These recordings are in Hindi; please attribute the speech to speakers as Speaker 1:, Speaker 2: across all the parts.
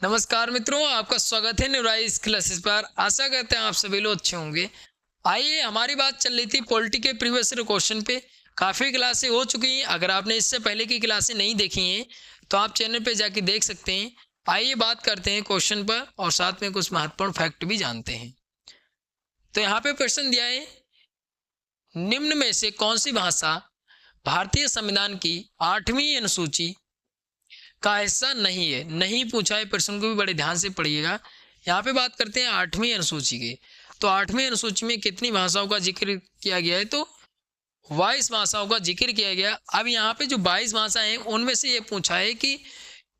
Speaker 1: नमस्कार मित्रों, आपका स्वागत है न्यूराइज क्लासेस पर। आशा करते हैं आप सभी लोग अच्छे होंगे। आइए, हमारी बात चल रही थी पॉलिटी के प्रीवियस ईयर क्वेश्चन पे। काफ़ी क्लासें हो चुकी हैं। अगर आपने इससे पहले की क्लासें नहीं देखी हैं तो आप चैनल पे जाके देख सकते हैं। आइए बात करते हैं क्वेश्चन पर और साथ में कुछ महत्वपूर्ण फैक्ट भी जानते हैं। तो यहाँ पे प्रश्न दिया है, निम्न में से कौन सी भाषा भारतीय संविधान की 8वीं अनुसूची का हिस्सा नहीं है। नहीं पूछा है, प्रश्न को भी बड़े ध्यान से पढ़िएगा। यहाँ पे बात करते हैं 8वीं अनुसूची की। तो 8वीं अनुसूची में कितनी भाषाओं का जिक्र किया गया है? तो 22 भाषाओं का जिक्र किया गया। अब यहाँ पे जो 22 भाषाएं हैं उनमें से ये पूछा है कि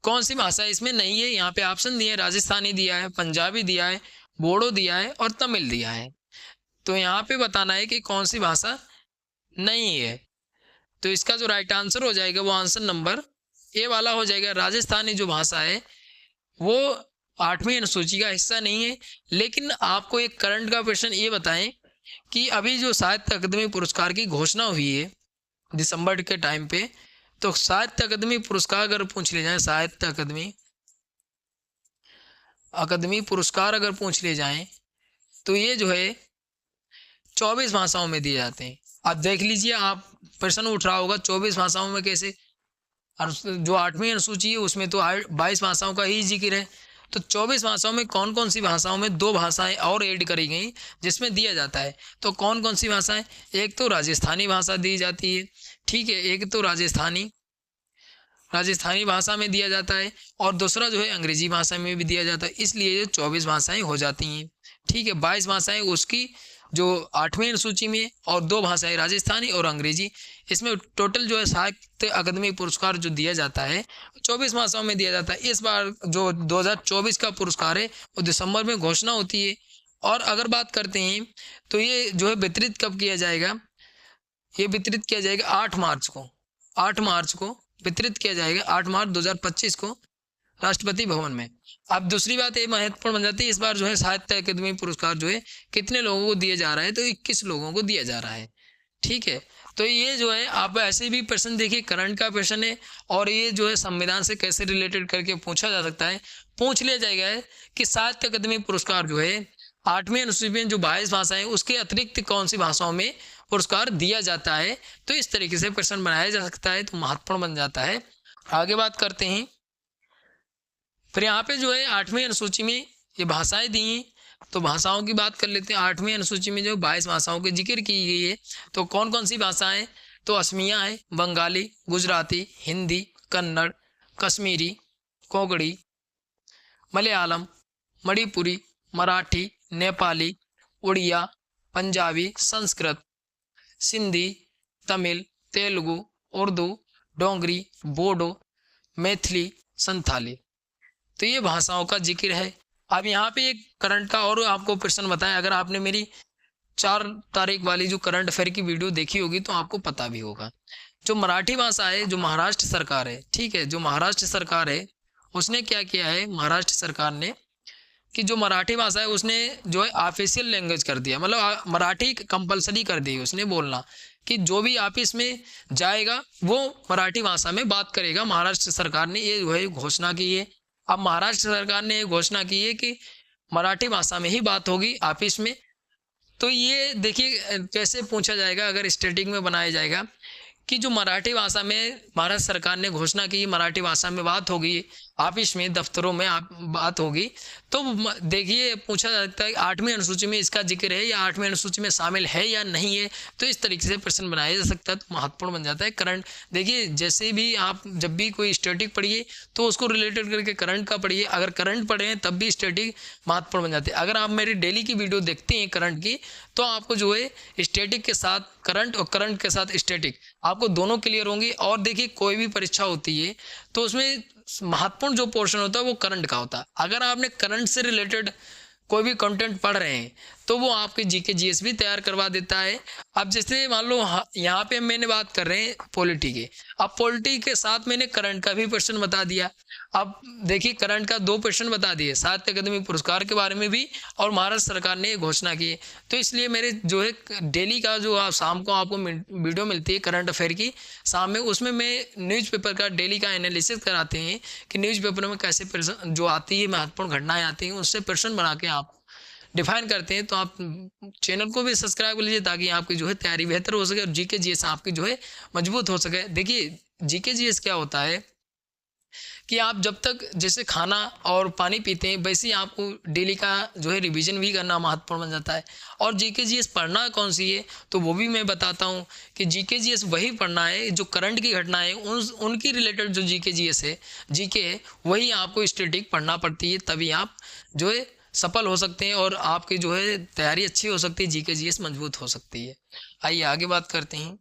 Speaker 1: कौन सी भाषा इसमें नहीं है। यहाँ पे ऑप्शन दिए, राजस्थानी दिया है, पंजाबी दिया है, बोडो दिया है और तमिल दिया है। तो यहाँ पे बताना है कि कौन सी भाषा नहीं है। तो इसका जो राइट आंसर हो जाएगा वो आंसर नंबर ए वाला हो जाएगा। राजस्थानी जो भाषा है वो 8वीं अनुसूची का हिस्सा नहीं है। लेकिन आपको एक करंट का प्रश्न ये बताएं कि अभी जो साहित्य अकादमी पुरस्कार की घोषणा हुई है दिसंबर के टाइम पे, तो साहित्य अकादमी पुरस्कार अगर पूछ ले जाए, साहित्य अकादमी पुरस्कार अगर पूछ ले जाएं तो ये जो है 24 भाषाओं में दिए जाते हैं। अब देख लीजिए, आप प्रश्न उठ रहा होगा 24 भाषाओं में कैसे, और जो 8वीं अनुसूची है उसमें तो 22 भाषाओं का ही जिक्र है। तो 24 भाषाओं में कौन कौन सी भाषाओं में 2 भाषाएं और ऐड करी गई जिसमें दिया जाता है। तो कौन कौन सी भाषाएं? एक तो राजस्थानी भाषा दी जाती है, ठीक है, एक तो राजस्थानी भाषा में दिया जाता है और दूसरा जो है अंग्रेजी भाषा में भी दिया जाता है। इसलिए ये 24 भाषाएं हो जाती हैं, ठीक है। 22 भाषाएं उसकी जो 8वीं अनुसूची में और 2 भाषाएं राजस्थानी और अंग्रेजी। इसमें टोटल जो है साहित्य अकादमी पुरस्कार जो दिया जाता है 24 भाषाओं में दिया जाता है। इस बार जो 2024 का पुरस्कार है वो दिसंबर में घोषणा होती है। और अगर बात करते हैं तो ये जो है वितरित कब किया जाएगा? ये वितरित किया जाएगा 8 मार्च को। 8 मार्च को वितरित किया जाएगा, 8 मार्च 2025 को राष्ट्रपति भवन में। अब दूसरी बात ये महत्वपूर्ण बन जाती है, इस बार जो है साहित्य अकादमी पुरस्कार जो है कितने लोगों को दिया जा रहा है? तो 21 लोगों को दिया जा रहा है, ठीक है। तो ये जो है आप ऐसे भी प्रश्न देखिए, करंट का प्रश्न है और ये जो है संविधान से कैसे रिलेटेड करके पूछा जा सकता है। पूछ लिया जाएगा कि साहित्य अकादमी पुरस्कार जो है 8वीं अनुसूची में जो 22 भाषाएं उसके अतिरिक्त कौन सी भाषाओं में पुरस्कार दिया जाता है। तो इस तरीके से प्रश्न बनाया जा सकता है, तो महत्वपूर्ण बन जाता है। आगे बात करते हैं, फिर यहाँ पे जो है 8वीं अनुसूची में ये भाषाएं दी हैं, तो भाषाओं की बात कर लेते हैं। 8वीं अनुसूची में जो 22 भाषाओं के जिक्र की गई है, तो कौन कौन सी भाषाएं? तो असमिया है, बंगाली, गुजराती, हिंदी, कन्नड़, कश्मीरी, कोंकणी, मलयालम, मणिपुरी, मराठी, नेपाली, उड़िया, पंजाबी, संस्कृत, सिंधी, तमिल, तेलुगु, उर्दू, डोगरी, बोडो, मैथिली, संथाली। तो ये भाषाओं का जिक्र है। अब यहाँ पे एक करंट का और आपको प्रश्न बताएं। अगर आपने मेरी 4 तारीख वाली जो करंट अफेयर की वीडियो देखी होगी तो आपको पता भी होगा। जो मराठी भाषा है, जो महाराष्ट्र सरकार है, ठीक है, जो महाराष्ट्र सरकार है उसने क्या किया है, महाराष्ट्र सरकार ने कि जो मराठी भाषा है उसने जो है ऑफिशियल लैंग्वेज कर दिया। मतलब मराठी कंपलसरी कर दी उसने बोलना, कि जो भी ऑफिस में जाएगा वो मराठी भाषा में बात करेगा। महाराष्ट्र सरकार ने ये जो है घोषणा की है। अब महाराष्ट्र सरकार ने घोषणा की है कि मराठी भाषा में ही बात होगी ऑफिस में। तो ये देखिए कैसे पूछा जाएगा अगर स्टैटिक में बनाया जाएगा कि जो मराठी भाषा में भारत सरकार ने घोषणा की मराठी भाषा में बात होगी ऑफिस में, दफ्तरों में बात होगी। तो देखिए पूछा जाता है 8वीं अनुसूची में इसका जिक्र है या 8वीं अनुसूची में शामिल है या नहीं है। तो इस तरीके से प्रश्न बनाया जा सकता है, तो महत्वपूर्ण बन जाता है करंट। देखिए जैसे भी आप जब भी कोई स्टैटिक पढ़िए तो उसको रिलेटेड करके करंट का पढ़िए। अगर करंट पढ़े हैं तब भी स्टैटिक महत्वपूर्ण बन जाते हैं। अगर आप मेरी डेली की वीडियो देखते हैं करंट की, तो आपको जो है स्टैटिक के साथ करंट और करंट के साथ स्टैटिक आपको दोनों क्लियर होंगे। और देखिए कोई भी परीक्षा होती है तो उसमें महत्वपूर्ण जो पोर्शन होता है वो करंट का होता है। अगर आपने करंट से रिलेटेड कोई भी कंटेंट पढ़ रहे हैं तो वो आपके जीके जीएस भी तैयार करवा देता है। अब जैसे मान लो यहाँ पे मैंने बात कर रहे हैं पॉलिटी के, अब पॉलिटी के साथ मैंने करंट का भी क्वेश्चन बता दिया। अब देखिए करंट का 2 क्वेश्चन बता दिए, साहित्य अकादमी पुरस्कार के बारे में भी और महाराष्ट्र सरकार ने घोषणा की है। तो इसलिए मेरे जो है डेली का जो आप शाम को आपको वीडियो मिलती है करंट अफेयर की शाम में, उसमें मैं न्यूज़पेपर का डेली का एनालिसिस कराते हैं कि न्यूज़पेपर में कैसे प्रश्न जो आती है महत्वपूर्ण घटनाएं आती हैं उससे प्रश्न बना के आप डिफाइन करते हैं। तो आप चैनल को भी सब्सक्राइब कर लीजिए ताकि आपकी जो है तैयारी बेहतर हो सके और जीके जीएस आपकी जो है मजबूत हो सके। देखिए जीके जीएस क्या होता है कि आप जब तक जैसे खाना और पानी पीते हैं वैसे ही आपको डेली का जो है रिवीजन भी करना महत्वपूर्ण बन जाता है। और जीके जीएस पढ़ना कौन सी है तो वो भी मैं बताता हूँ कि जीके जीएस वही पढ़ना है जो करंट की घटनाएं उनकी रिलेटेड जो जीके जीएस है जीके है वही आपको स्टैटिक पढ़ना पड़ती है, तभी आप जो है सफल हो सकते हैं और आपकी जो है तैयारी अच्छी हो सकती है, जीके जीएस मजबूत हो सकती है। आइए आगे बात करते हैं।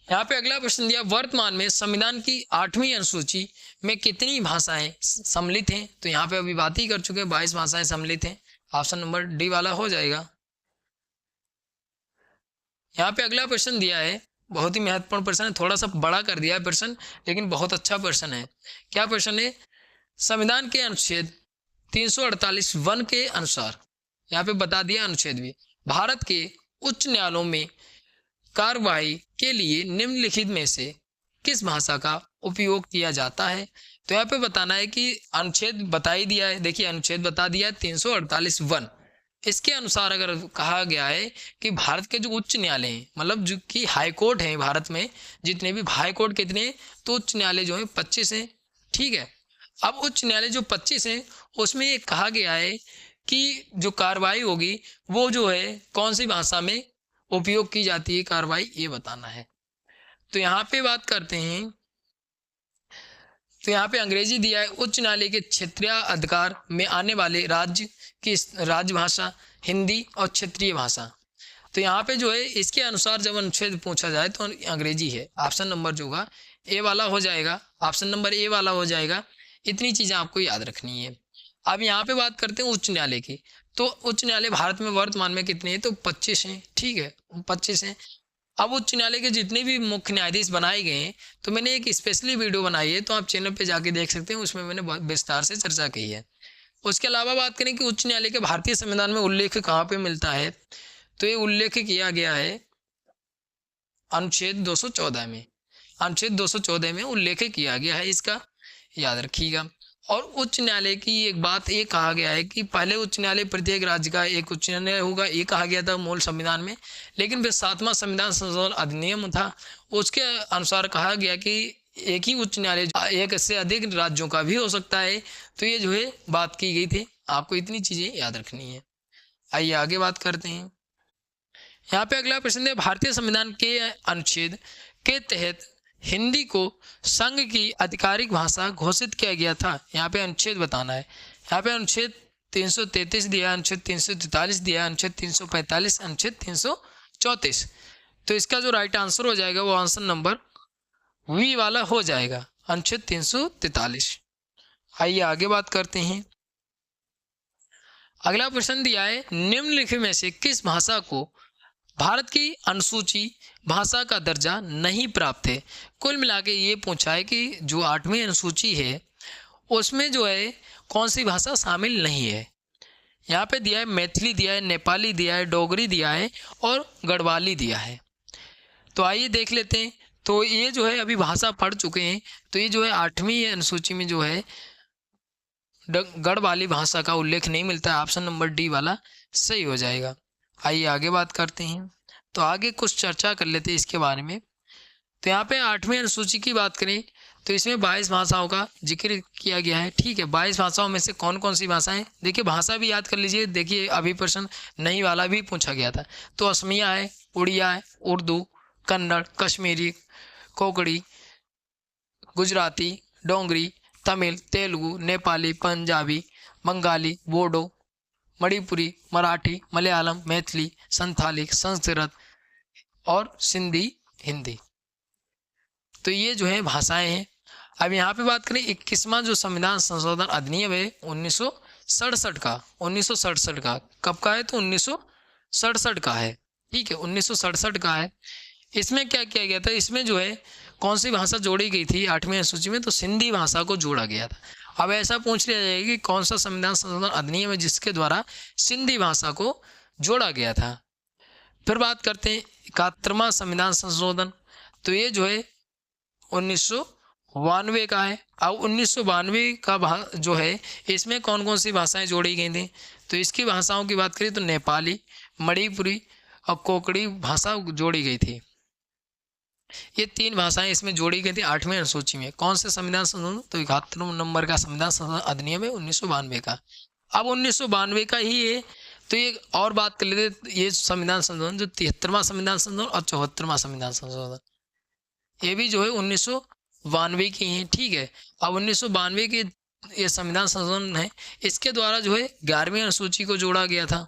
Speaker 1: यहाँ पे अगला प्रश्न दिया, वर्तमान में संविधान की 8वीं अनुसूची में कितनी भाषाएं सम्मिलित हैं? तो यहाँ पे अभी बात ही कर चुके हैं, 22 भाषाएं सम्मिलित हैं। ऑप्शन नंबर डी वाला हो जाएगा। यहाँ पे अगला प्रश्न दिया है, बहुत ही महत्वपूर्ण प्रश्न है, थोड़ा सा बड़ा कर दिया है प्रश्न लेकिन बहुत अच्छा प्रश्न है। क्या प्रश्न है? संविधान के अनुच्छेद 348(1) के अनुसार, यहाँ पे बता दिया अनुच्छेद भी, भारत के उच्च न्यायालयों में कार्रवाई के लिए निम्नलिखित में से किस भाषा का उपयोग किया जाता है? तो यहाँ पे बताना है कि अनुच्छेद बता ही दिया है। देखिए अनुच्छेद बता दिया है 348(1), इसके अनुसार अगर कहा गया है कि भारत के जो उच्च न्यायालय हैं, मतलब जो कि हाई कोर्ट हैं भारत में, जितने भी हाई कोर्ट कितने, तो उच्च न्यायालय जो है 25 हैं। ठीक है, अब उच्च न्यायालय जो 25 हैं उसमें ये कहा गया है कि जो कार्रवाई होगी वो जो है कौन सी भाषा में उपयोग की जाती है कार्रवाई, ये बताना है। तो यहाँ पे बात करते हैं, तो यहाँ पे अंग्रेजी दिया है, उच्च न्यायालय के क्षेत्रीय अधिकार में आने वाले राज्य की राजभाषा हिंदी और क्षेत्रीय भाषा। तो यहाँ पे जो है इसके अनुसार जब अनुच्छेद पूछा जाए तो अंग्रेजी है। ऑप्शन नंबर जो होगा ए वाला हो जाएगा, ऑप्शन नंबर ए वाला हो जाएगा। इतनी चीज़ें आपको याद रखनी है। अब यहाँ पे बात करते हैं उच्च न्यायालय की। तो उच्च न्यायालय भारत में वर्तमान में कितने हैं? तो 25 हैं। ठीक है, 25 हैं। अब उच्च न्यायालय के जितने भी मुख्य न्यायाधीश बनाए गए हैं, तो मैंने एक स्पेशली वीडियो बनाई है, तो आप चैनल पे जाके देख सकते हैं, उसमें मैंने बहुत विस्तार से चर्चा की है। उसके अलावा बात करें कि उच्च न्यायालय के भारतीय संविधान में उल्लेख कहाँ पे मिलता है, तो ये उल्लेख किया गया है अनुच्छेद 214 में। अनुच्छेद 214 में उल्लेख किया गया है, इसका याद रखिएगा। और उच्च न्यायालय की एक बात ये कहा गया है कि पहले उच्च न्यायालय प्रत्येक राज्य का एक उच्च न्यायालय होगा, ये कहा गया था मूल संविधान में। लेकिन फिर 7वां संविधान संशोधन अधिनियम था, उसके अनुसार कहा गया कि एक ही उच्च न्यायालय एक से अधिक राज्यों का भी हो सकता है। तो ये जो है बात की गई थी, आपको इतनी चीज़ें याद रखनी है। आइए आगे बात करते हैं। यहाँ पे अगला प्रश्न है, भारतीय संविधान के अनुच्छेद के तहत हिंदी को संघ की आधिकारिक भाषा घोषित किया गया था। यहाँ पे अनुच्छेद बताना है। यहाँ पे अनुच्छेद 333 दिया, अनुच्छेद 343 दिया, अनुच्छेद 345, अनुच्छेद 334। तो इसका जो राइट आंसर हो जाएगा वो आंसर नंबर वी वाला हो जाएगा, अनुच्छेद 343। आइए आगे बात करते हैं। अगला प्रश्न दिया है, निम्नलिखित में से किस भाषा को भारत की अनुसूची भाषा का दर्जा नहीं प्राप्त है? कुल मिला के ये पूछा है कि जो 8वीं अनुसूची है उसमें जो है कौन सी भाषा शामिल नहीं है। यहाँ पे दिया है मैथिली दिया है, नेपाली दिया है, डोगरी दिया है और गढ़वाली दिया है। तो आइए देख लेते हैं। तो ये जो है अभी भाषा पढ़ चुके हैं, तो ये जो है 8वीं अनुसूची में जो है गढ़वाली भाषा का उल्लेख नहीं मिलता है। ऑप्शन नंबर डी वाला सही हो जाएगा। आइए आगे बात करते हैं। तो आगे कुछ चर्चा कर लेते हैं इसके बारे में। तो यहाँ पे 8वीं अनुसूची की बात करें तो इसमें 22 भाषाओं का जिक्र किया गया है। ठीक है, 22 भाषाओं में से कौन कौन सी भाषाएं, देखिए भाषा भी याद कर लीजिए। देखिए अभी प्रश्न नहीं वाला भी पूछा गया था। तो असमिया है, उड़िया है, उर्दू, कन्नड़, कश्मीरी, कोंकणी, गुजराती, डोंगरी, तमिल, तेलुगु, नेपाली, पंजाबी, बंगाली, बोडो, मणिपुरी, मराठी, मलयालम, मैथिली, संथाली, संस्कृत और सिंधी हिंदी। तो ये जो है भाषाएं हैं। अब यहाँ पे बात करें 21वां जो संविधान संशोधन अधिनियम है 1967 का, 1967 का। कब का है? तो 1967 का है। ठीक है, 1967 का है। इसमें क्या किया गया था? इसमें जो है कौन सी भाषा जोड़ी गई थी 8वीं अनुसूची में? तो सिंधी भाषा को जोड़ा गया था। अब ऐसा पूछ लिया जाएगा कि कौन सा संविधान संशोधन अधिनियम है जिसके द्वारा सिंधी भाषा को जोड़ा गया था। फिर बात करते हैं 71वां संविधान संशोधन। तो ये जो है 1992 का है। अब 1992 का जो है इसमें कौन कौन सी भाषाएं जोड़ी गई थी? तो इसकी भाषाओं की बात करें तो नेपाली, मणिपुरी और कोंकणी भाषा जोड़ी गई थी। ये 3 भाषाएं इसमें जोड़ी गई थी 8वीं अनुसूची में। कौन से संविधान संशोधन? तो 71 नंबर का संविधान संशोधन अधिनियम है 1992 का। अब 1992 का ही है। तो ये और बात कर लेते, ये संविधान संशोधन जो 73वां संविधान संशोधन और 74वां संविधान संशोधन, ये भी जो है 1992 की है। ठीक है, अब 1992 के ये संविधान संशोधन है, इसके द्वारा जो है 11वीं अनुसूची को जोड़ा गया था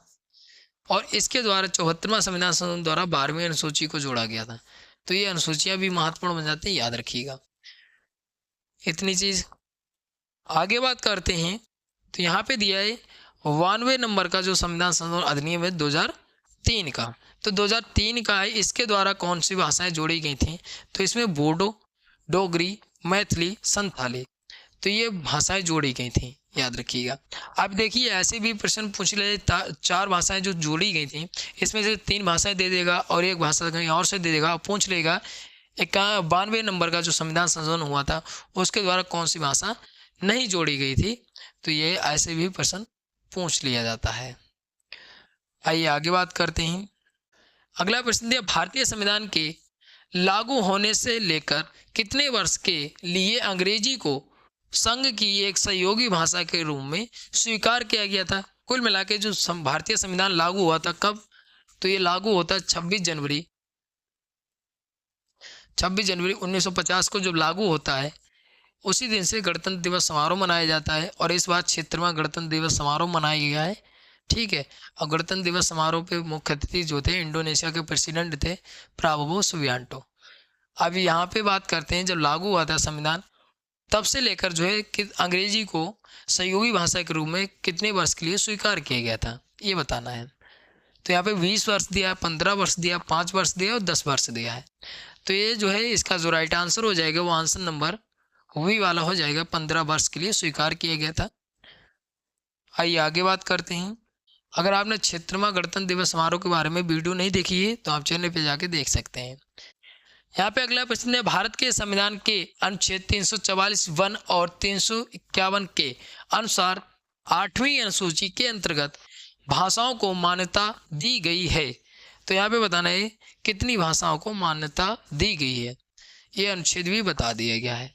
Speaker 1: और इसके द्वारा 74वां संविधान संशोधन द्वारा 12वीं अनुसूची को जोड़ा गया था। तो ये अनुसूचियां भी महत्वपूर्ण बन जाती है, याद रखिएगा इतनी चीज। आगे बात करते हैं तो यहाँ पे दिया है 92 नंबर का जो संविधान संशोधन अधिनियम है 2003 का। तो 2003 का है, इसके द्वारा कौन सी भाषाएं जोड़ी गई थी? तो इसमें बोडो, डोगरी, मैथिली, संथाली, तो ये भाषाएं जोड़ी गई थी, याद रखिएगा। अब देखिए ऐसे भी प्रश्न पूछ ले, 4 भाषाएं जो जोड़ी गई थी इसमें से 3 भाषाएं दे देगा और 1 भाषा कहीं और से दे देगा, पूछ लेगा 92 नंबर का जो संविधान संशोधन हुआ था उसके द्वारा कौन सी भाषा नहीं जोड़ी गई थी। तो ये ऐसे भी प्रश्न पूछ लिया जाता है। आइए आगे बात करते हैं। अगला प्रश्न दिया, भारतीय संविधान के लागू होने से लेकर कितने वर्ष के लिए अंग्रेजी को संघ की एक सहयोगी भाषा के रूप में स्वीकार किया गया था? कुल मिला के जो भारतीय संविधान लागू हुआ था कब? तो ये लागू होता है 26 जनवरी 1950 को जब लागू होता है, उसी दिन से गणतंत्र दिवस समारोह मनाया जाता है और इस बार 76वां गणतंत्र दिवस समारोह मनाया गया है। ठीक है, और गणतंत्र दिवस समारोह पे मुख्य अतिथि जो थे इंडोनेशिया के प्रेसिडेंट थे प्राबोवो सुबियांटो। अब यहाँ पे बात करते हैं जब लागू हुआ था संविधान तब से लेकर जो है कि अंग्रेजी को सहयोगी भाषा के रूप में कितने वर्ष के लिए स्वीकार किया गया था, ये बताना है। तो यहाँ पे 20 वर्ष दिया है, 15 वर्ष दिया, 5 वर्ष दिया और 10 वर्ष दिया है। तो ये जो है इसका जो राइट आंसर हो जाएगा वो आंसर नंबर वही वाला हो जाएगा, 15 वर्ष के लिए स्वीकार किया गया था। आइए आगे बात करते हैं। अगर आपने 76वां गणतंत्र दिवस समारोह के बारे में वीडियो नहीं देखी है तो आप चैनल पे जाके देख सकते हैं। यहाँ पे अगला प्रश्न है, भारत के संविधान के अनुच्छेद 344 वन और 351 के अनुसार 8वीं अनुसूची के अंतर्गत भाषाओं को मान्यता दी गई है। तो यहाँ पे बताना है कितनी भाषाओं को मान्यता दी गई है, ये अनुच्छेद भी बता दिया गया है।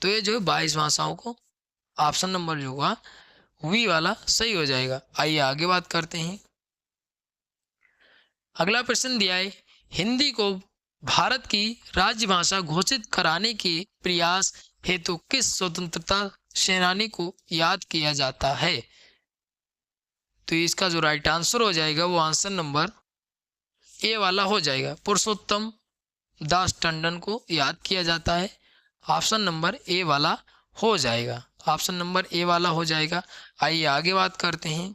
Speaker 1: तो ये जो है 22 भाषाओं को, ऑप्शन नंबर जो होगा वी वाला सही हो जाएगा। आइए आगे बात करते हैं। अगला प्रश्न दिया है, हिंदी को भारत की राजभाषा घोषित कराने के प्रयास हेतु किस स्वतंत्रता सेनानी को याद किया जाता है? तो इसका जो राइट आंसर हो जाएगा वो आंसर नंबर ए वाला हो जाएगा, पुरुषोत्तम दास टंडन को याद किया जाता है। ऑप्शन नंबर ए वाला हो जाएगा, ऑप्शन नंबर ए वाला हो जाएगा। आइए आगे बात करते हैं।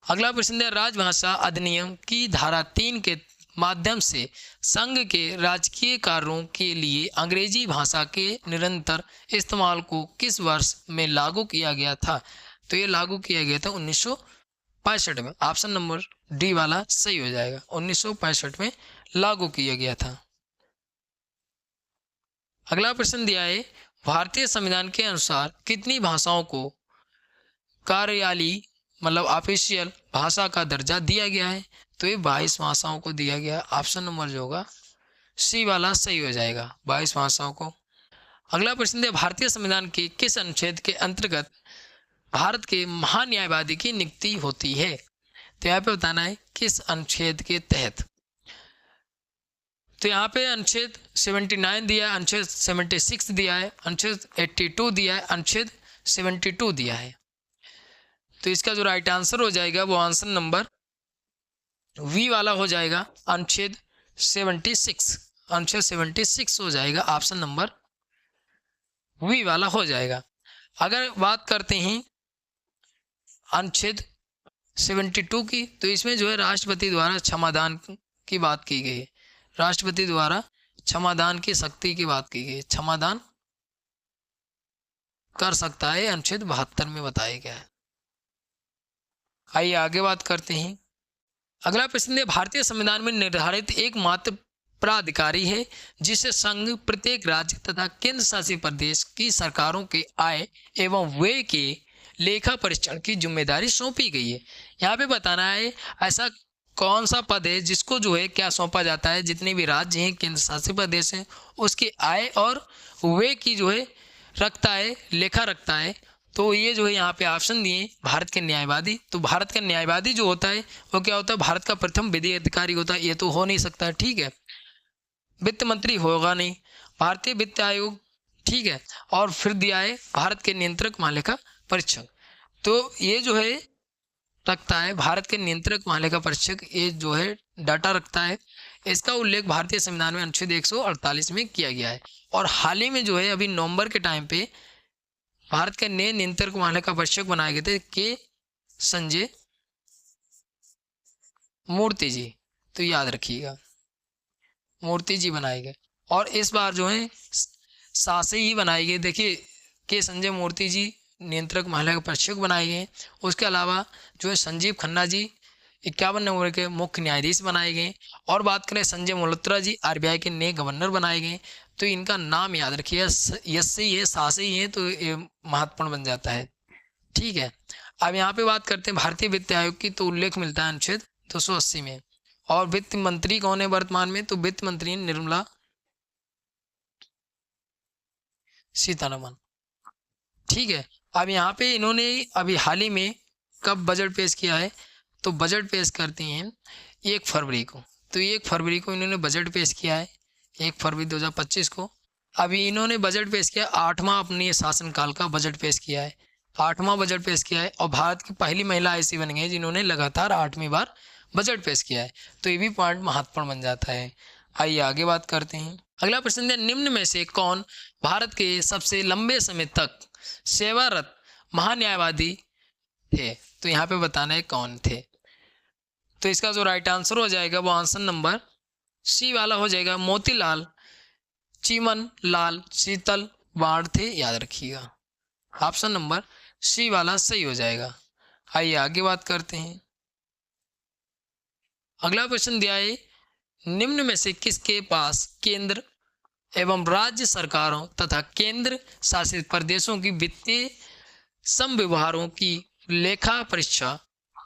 Speaker 1: अगला प्रश्न है, राजभाषा अधिनियम की धारा 3 के माध्यम से संघ के राजकीय कार्यों के लिए अंग्रेजी भाषा के निरंतर इस्तेमाल को किस वर्ष में लागू किया गया था? तो ये लागू किया गया था 1965 में, ऑप्शन नंबर डी वाला सही हो जाएगा, 1965 में लागू किया गया था। अगला प्रश्न दिया है, भारतीय संविधान के अनुसार कितनी भाषाओं को कार्यालयी मतलब ऑफिशियल भाषा का दर्जा दिया गया है? तो ये 22 भाषाओं को दिया गया, ऑप्शन नंबर जो होगा सी वाला सही हो जाएगा, 22 भाषाओं को। अगला प्रश्न है, भारतीय संविधान के किस अनुच्छेद के अंतर्गत भारत के महान्यायवादी की नियुक्ति होती है? तो यहाँ पे बताना है किस अनुच्छेद के तहत। तो यहाँ पे अनुच्छेद 79 दिया है, अनुच्छेद 76 दिया है, अनुच्छेद 82 दिया है, अनुच्छेद 72 दिया है। तो इसका जो राइट आंसर हो जाएगा वो आंसर नंबर वी वाला हो जाएगा, अनुच्छेद 76, अनुच्छेद 76 हो जाएगा, ऑप्शन नंबर वी वाला हो जाएगा। अगर बात करते हैं अनुच्छेद 72 की, तो इसमें जो है राष्ट्रपति द्वारा क्षमादान की बात की गई है। राष्ट्रपति द्वारा क्षमादान की शक्ति की बात की गई है, क्षमादान कर सकता है, अनुच्छेद 72 में बताया गया है। आइए आगे बात करते हैं। अगला प्रश्न है, भारतीय संविधान में निर्धारित एकमात्र प्राधिकारी है जिसे संघ, प्रत्येक राज्य तथा केंद्र शासित प्रदेश की सरकारों के आय एवं व्यय के लेखा परीक्षण की जिम्मेदारी सौंपी गई है। यहाँ पे बताना है ऐसा कौन सा पद है जिसको जो है क्या सौंपा जाता है, जितने भी राज्य हैं, केंद्र शासित प्रदेश हैं, उसकी आय और व्यय की जो है रखता है, लेखा रखता है। तो ये जो है यहाँ पे ऑप्शन दिए, भारत के न्यायवादी। तो भारत का न्यायवादी जो होता है वो क्या होता है, भारत का प्रथम विधि अधिकारी होता है, ये तो हो नहीं सकता, ठीक है। वित्त मंत्री होगा नहीं, भारतीय वित्त आयोग, ठीक है। और फिर दिया है भारत के नियंत्रक महालेखा परीक्षक, तो ये जो है रखता है भारत के नियंत्रक महालेखा परीक्षक, ये जो है डाटा रखता है। इसका उल्लेख भारतीय संविधान में अनुच्छेद 148 में किया गया है। और हाल ही में जो है अभी नवंबर के टाइम पे भारत के नए नियंत्रक महालेखा परीक्षक बनाए गए थे के संजय मूर्ति जी, तो याद रखिएगा मूर्ति जी बनाए गए। और इस बार जो है सासे ही बनाई गई, देखिए के संजय मूर्ति जी नियंत्रक महालेखा परीक्षक बनाए गए। उसके अलावा जो है संजीव खन्ना जी 51 नंबर के मुख्य न्यायाधीश बनाए गए। और बात करें संजय मल्होत्रा जी आरबीआई के नए गवर्नर बनाए गए। तो इनका नाम याद रखिए, यस से ही है, सा से ही है, तो ये महत्वपूर्ण बन जाता है, ठीक है। अब यहाँ पे बात करते हैं भारतीय वित्त आयोग की, तो उल्लेख मिलता है अनुच्छेद 280 में। और वित्त मंत्री कौन है वर्तमान में, तो वित्त मंत्री निर्मला सीतारमन, ठीक है। अब यहाँ पे इन्होंने अभी हाल ही में कब बजट पेश किया है, तो बजट पेश करती हैं 1 फरवरी को। तो 1 फरवरी को इन्होंने बजट पेश किया है, 1 फरवरी 2025 को। अभी इन्होंने बजट पेश किया, 8वां अपने शासनकाल का बजट पेश किया है, 8वां बजट पेश किया है। और भारत की पहली महिला ऐसी बन गई जिन्होंने लगातार 8वीं बार बजट पेश किया है, तो ये भी पॉइंट महत्वपूर्ण बन जाता है। आइए आगे बात करते हैं। अगला प्रश्न है, निम्न में से कौन भारत के सबसे लंबे समय तक सेवारत महान्यायवादी थे, तो यहाँ पे बताना है कौन थे। तो इसका जो राइट आंसर हो जाएगा वो आंसर नंबर सी वाला हो जाएगा, मोतीलाल चीमन लाल शीतल वाड़ थे, याद रखिएगा ऑप्शन नंबर सी वाला सही हो जाएगा। आइए आगे बात करते हैं। अगला प्रश्न दिया है, निम्न में से किसके पास केंद्र एवं राज्य सरकारों तथा केंद्र शासित प्रदेशों की वित्तीय समव्यवहारों की लेखा परीक्षा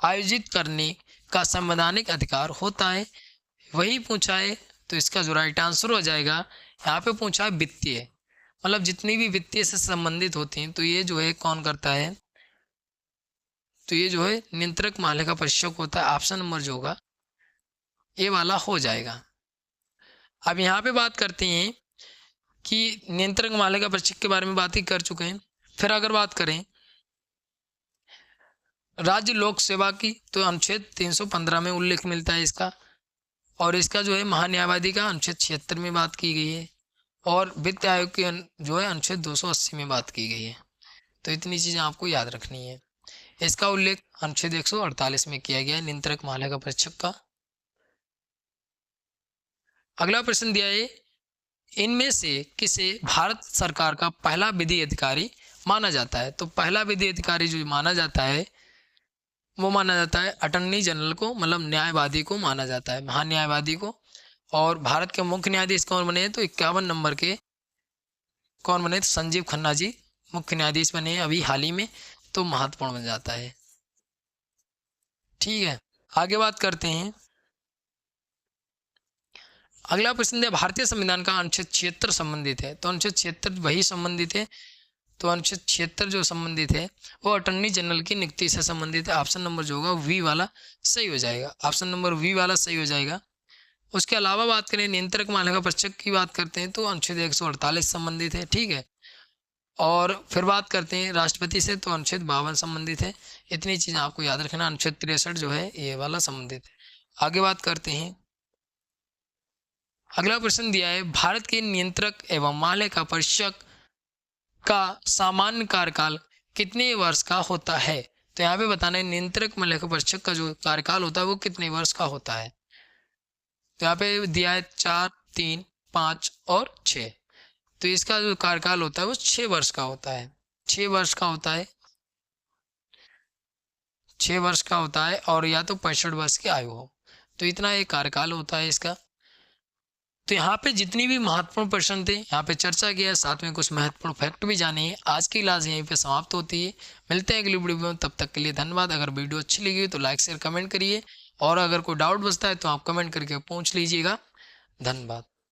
Speaker 1: आयोजित करने का संवैधानिक अधिकार होता है, वही पूछा है। तो इसका जो राइट आंसर हो जाएगा, यहाँ पे पूछा है वित्तीय, मतलब जितनी भी वित्तीय से संबंधित होती हैं, तो ये जो है कौन करता है, तो ये जो है नियंत्रक महालेखा परीक्षक होता है। ऑप्शन नंबर जो होगा ये वाला हो जाएगा। अब यहाँ पे बात करते हैं कि नियंत्रक महालेखा परीक्षक के बारे में बात ही कर चुके हैं। फिर अगर बात करें राज्य लोक सेवा की, तो अनुच्छेद 315 में उल्लेख मिलता है इसका। और इसका जो है महान्यायवादी का अनुच्छेद 76 में बात की गई है। और वित्त आयोग की जो है अनुच्छेद 280 में बात की गई है। तो इतनी चीज़ें आपको याद रखनी है। इसका उल्लेख अनुच्छेद 148 में किया गया है नियंत्रक महालेखा परीक्षक का। अगला प्रश्न दिया है, इनमें से किसे भारत सरकार का पहला विधि अधिकारी माना जाता है। तो पहला विधि अधिकारी जो माना जाता है वो माना जाता है अटॉर्नी जनरल को, मतलब न्यायवादी को माना जाता है, महान्यायवादी को। और भारत के मुख्य न्यायाधीश कौन बने, तो 51 नंबर के कौन बने, तो संजीव खन्ना जी मुख्य न्यायाधीश बने अभी हाल ही में, तो महत्वपूर्ण बन जाता है, ठीक है। आगे बात करते हैं। अगला प्रश्न है, भारतीय संविधान का अनुच्छेद 76 संबंधित है। तो अनुच्छेद 76 वही संबंधित है। तो अनुच्छेद 76 जो संबंधित है वो अटॉर्नी जनरल की नियुक्ति से संबंधित है। ऑप्शन नंबर जो होगा वी वाला सही हो जाएगा, ऑप्शन नंबर वी वाला सही हो जाएगा। उसके अलावा बात करें नियंत्रक महालेखा परीक्षक की बात करते हैं, तो अनुच्छेद 148 संबंधित है, ठीक है। और फिर बात करते हैं राष्ट्रपति से, तो अनुच्छेद 52 संबंधित है। इतनी चीज़ें आपको याद रखना। अनुच्छेद 63 जो है ये वाला संबंधित है। आगे बात करते हैं। अगला प्रश्न दिया है, भारत के नियंत्रक एवं महालेखा परीक्षक का सामान्य कार्यकाल कितने वर्ष का होता है। तो यहाँ पे बताना है नियंत्रक में लेखा परीक्षक का जो कार्यकाल होता है वो कितने वर्ष का होता है। तो यहाँ पे दिया है 4, 3, 5 और 6। तो इसका जो कार्यकाल होता है वो 6 वर्ष का होता है। 6 वर्ष का होता है, 6 वर्ष का होता है, और या तो 65 वर्ष की आयु हो। तो इतना एक कार्यकाल होता है इसका। तो यहाँ पे जितनी भी महत्वपूर्ण प्रश्न थे यहाँ पे चर्चा किया, साथ में कुछ महत्वपूर्ण फैक्ट भी जाने हैं। आज की क्लास यहीं पे समाप्त होती है। मिलते हैं अगली वीडियो में, तब तक के लिए धन्यवाद। अगर वीडियो अच्छी लगी तो लाइक शेयर कमेंट करिए, और अगर कोई डाउट बचता है तो आप कमेंट करके पूछ लीजिएगा। धन्यवाद।